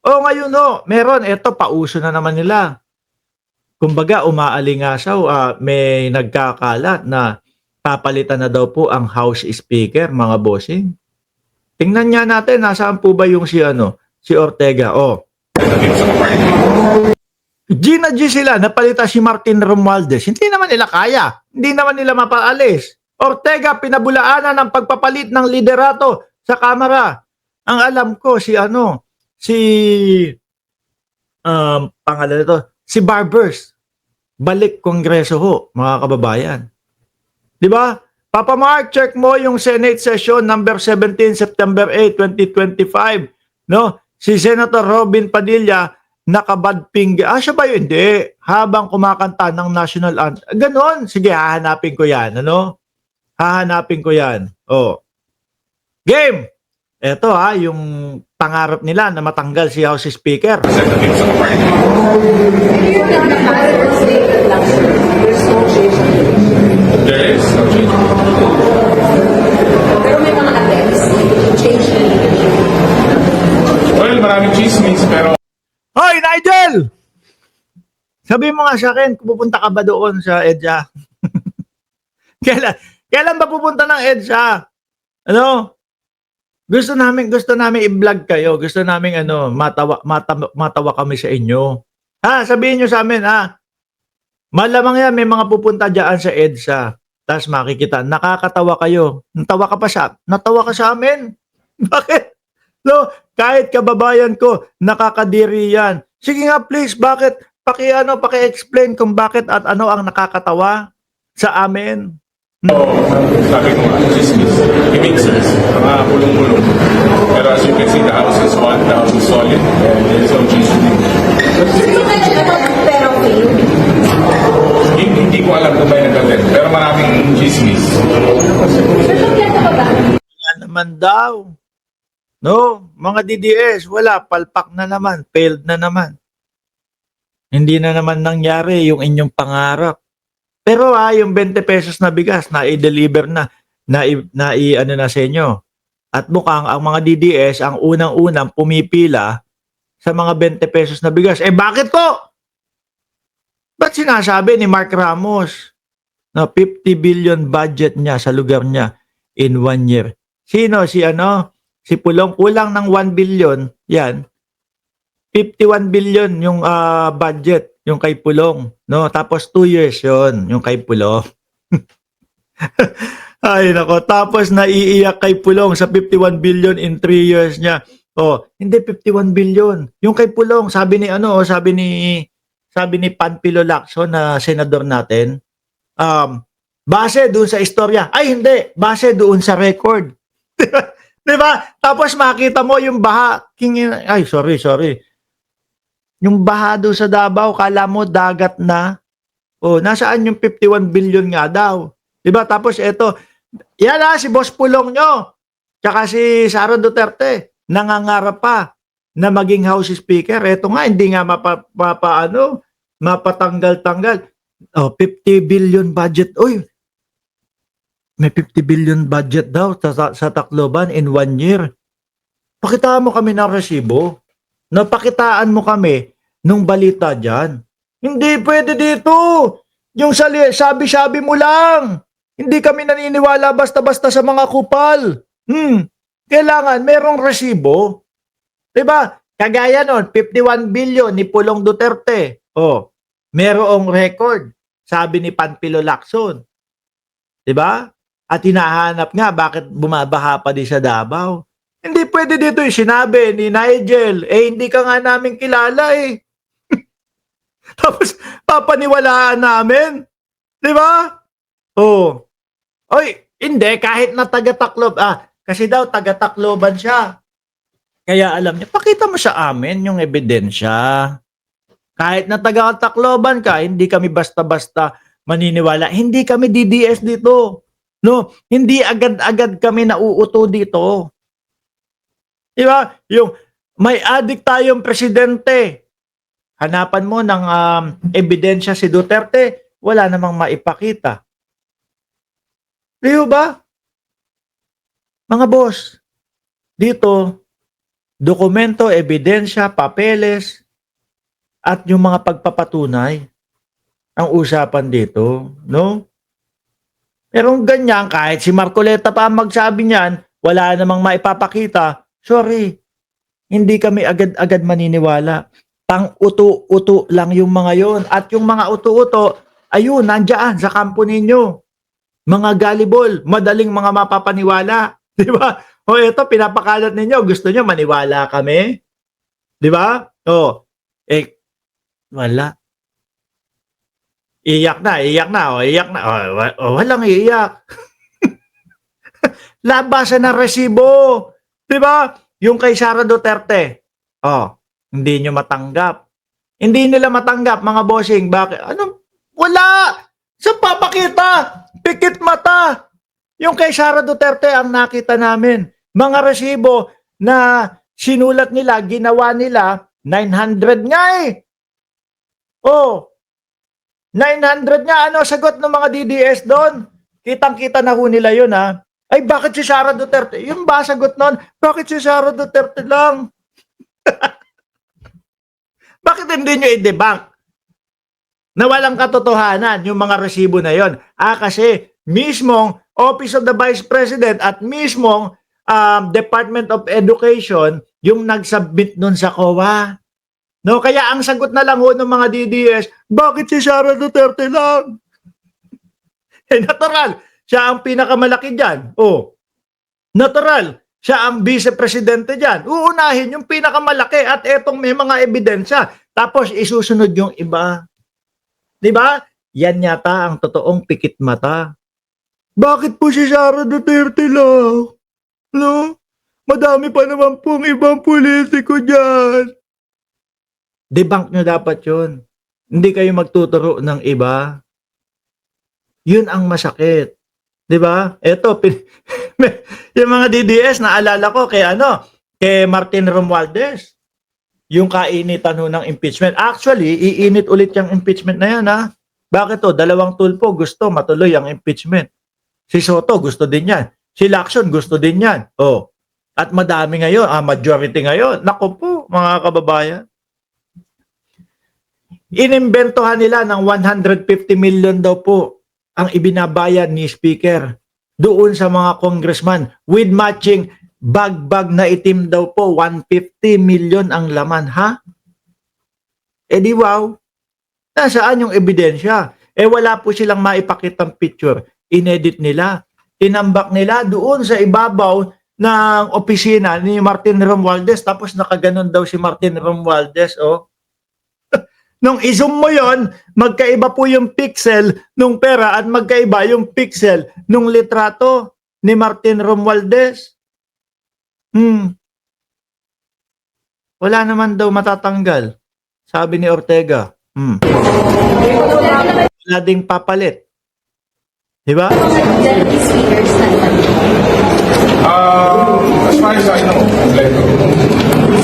O ngayon meron, eto pauso na naman nila. Kumbaga umaalingasaw, may nagkakalat na papalitan na daw po ang House Speaker, mga bossing. Tingnan nga natin nasaan po ba yung si Ortega. G na G sila, napalitan si Martin Romualdez. Hindi naman nila kaya. Hindi naman nila mapaalis. Ortega, pinabulaanan ng pagpapalit ng liderato sa Kamara. Ang alam ko, pangalan nito, si Barbers. Balik Kongreso ho, mga kababayan. Di ba? Papa Mark, check mo yung Senate session number 17, September 8, 2025. No? Si Senator Robin Padilla, nakabadping. Siya ba yun? Hindi. Habang kumakanta ng national anthem. Ganon. Sige, hahanapin ko yan. Hahanapin ko yan. Game! Ito yung pangarap nila na matanggal si House Speaker. There is no change. Pero may mga attempts to change the leadership. Well, maraming chismis, pero Hoy, Nigel! Sabi mo nga sa akin, pupunta ka ba doon sa EDSA? Kailan ba pupunta ng EDSA? Gusto namin i-vlog kayo. Gusto namin matawa kami sa inyo. Sabihin nyo sa amin, malamang yan, may mga pupunta dyan sa EDSA. Tapos makikita, nakakatawa kayo. Natawa ka sa amin. Bakit? Kahit kababayan ko, nakakadiri yan. Sige nga please, bakit? Paki-explain kung bakit at ano ang nakakatawa sa amin. sabi ko nga, chismis, mixers, mga pulong-pulong. Pero as you can see, the house is 1,000 solid and there is no change. Sino kayo pero fail? Hindi ko alam kung may nag-attend, pero maraming chismis. Wala naman daw. Mga DDS, wala. Palpak na naman. Failed na naman. Hindi na naman nangyari yung inyong pangarap. Pero yung 20 pesos na bigas na i-deliver na sa inyo. At mukhang ang mga DDS ang unang-unang pumipila sa mga 20 pesos na bigas. Bakit ko? Ba't sinasabi ni Mark Ramos na 50 billion budget niya sa lugar niya in 1 year? Sino? Si Pulong, kulang ng 1 billion. Yan. 51 billion yung budget, yung kay Pulong. Tapos 2 years yon yung kay Pulong. Ay nako, tapos naiiyak kay Pulong sa 51 billion in 3 years niya. Hindi 51 billion. Yung kay Pulong, sabi ni Panfilo Lacson na senador natin, base doon sa istorya. Ay hindi, base doon sa record. Diba? Tapos makita mo yung baha. Sorry. Yung baha doon sa Davao, kala mo dagat na. Nasaan yung 51 billion nga daw? Diba? Tapos eto, yan si Boss Pulong nyo. Tsaka si Sara Duterte, nangangarap pa na maging House Speaker. Eto nga, hindi nga mapatanggal-tanggal. 50 billion budget. Uy, may 50 billion budget daw sa Tacloban in 1 year. Pakitaan mo kami ng resibo. Napakitaan mo kami nung balita dyan. Hindi pwede dito. Yung sabi-sabi mo lang. Hindi kami naniniwala basta-basta sa mga kupal. Kailangan merong resibo. Diba? Kagaya nun, 51 billion ni Pulong Duterte. Merong record. Sabi ni Panfilo Lacson. Diba? At hinahanap nga bakit bumabaha pa di sa Davao. Hindi pwede dito yung sinabi ni Nigel. Hindi ka nga namin kilala Tapos papaniwalaan namin. Diba? Hindi. Kahit na taga-Taclob. Kasi daw taga-Tacloban siya. Kaya alam niya, pakita mo sa amin yung ebidensya. Kahit na taga-Tacloban ka, hindi kami basta-basta maniniwala. Hindi kami DDS dito. Hindi agad-agad kami nauuto dito. Diba? Yung may adik tayong presidente. Hanapan mo ng ebidensya si Duterte, wala namang maipakita. Diba ba? Mga boss, dito dokumento, ebidensya, papeles, at yung mga pagpapatunay ang usapan dito, no? Pero ganyan, kahit si Marcoleta pa ang magsabi niyan, wala namang maipapakita, sorry, hindi kami agad-agad maniniwala. Pang-uto-uto lang yung mga yon. At yung mga uto-uto, ayun, nandiyan sa kampo ninyo. Mga gullible, madaling mga mapapaniwala. Di ba? O ito, pinapakalat ninyo. Gusto nyo maniwala kami? Di ba? O, wala. Iyak na. O, iyak na. O, walang iiyak. Labasan ng resibo. Di ba? Yung kay Sara Duterte. Hindi nyo matanggap. Hindi nila matanggap, mga bossing. Bakit? Ano? Wala! Sa papakita! Pikit mata! Yung kay Sara Duterte ang nakita namin. Mga resibo na sinulat nila, ginawa nila, 900 nga eh. 900 nga. Ano sagot ng mga DDS doon? Kitang-kita na ho nila yun ha. Ay, bakit si Sara Duterte? Yung ba sagot nun? Bakit si Sara Duterte lang? Bakit hindi nyo i-debunk? Na walang katotohanan yung mga resibo na yon. Kasi mismong Office of the Vice President at mismong Department of Education yung nag-submit nun sa COA. No, kaya ang sagot na lang ho ng mga DDS, bakit si Sara Duterte lang? Natural, siya ang pinakamalaki dyan. Natural, siya ang vice-presidente dyan. Uunahin yung pinakamalaki at etong may mga ebidensya. Tapos isusunod yung iba. Diba? Yan yata ang totoong pikit mata. Bakit po si Sara Duterte lang? No? Madami pa naman pong ibang politiko dyan. Debunk nyo dapat yun. Hindi kayo magtuturo ng iba. Yun ang masakit. Diba? Eto, yung mga DDS, naalala ko kay Martin Romualdez. Yung kainitan ho ng impeachment. Actually, iinit ulit yung impeachment na yan, ha? Bakit to? Dalawang tulpo gusto matuloy ang impeachment. Si Soto gusto din yan. Si Lacson gusto din yan. At madami ngayon, majority ngayon. Naku po, mga kababayan. Inimbentohan nila ng 150 million daw po ang ibinabayad ni Speaker doon sa mga congressman with matching bag na itim daw po, 150 million ang laman, ha? Di wow. Nasaan yung ebidensya? Wala po silang maipakitang picture. Inedit nila. Tinambak nila doon sa ibabaw ng opisina ni Martin Romualdez. Tapos nakaganon daw si Martin Romualdez, Nung i-zoom mo yon, magkaiba po yung pixel nung pera at magkaiba yung pixel nung litrato ni Martin Romualdez. Wala naman daw matatanggal, sabi ni Ortega. Wala ding papalit. Diba? As far as I know, kompleto.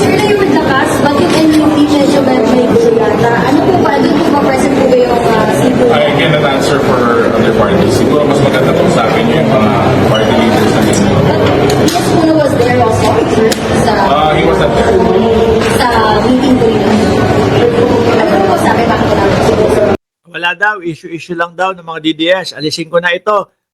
Sir, na yung naglakas, bakit hindi medyo may gulo yata? Ano po ba? Doon po ma-present po ba yung sibo? I cannot answer for other parties. Siguro mas maganda kung sa akin yung mga party leaders na mismo. Yes, Puno was there also, sir, He was not there. sa meeting po yun. Ano po sabi, bakit wala po? Wala daw, issue lang daw ng mga DDS. Alisin ko na ito.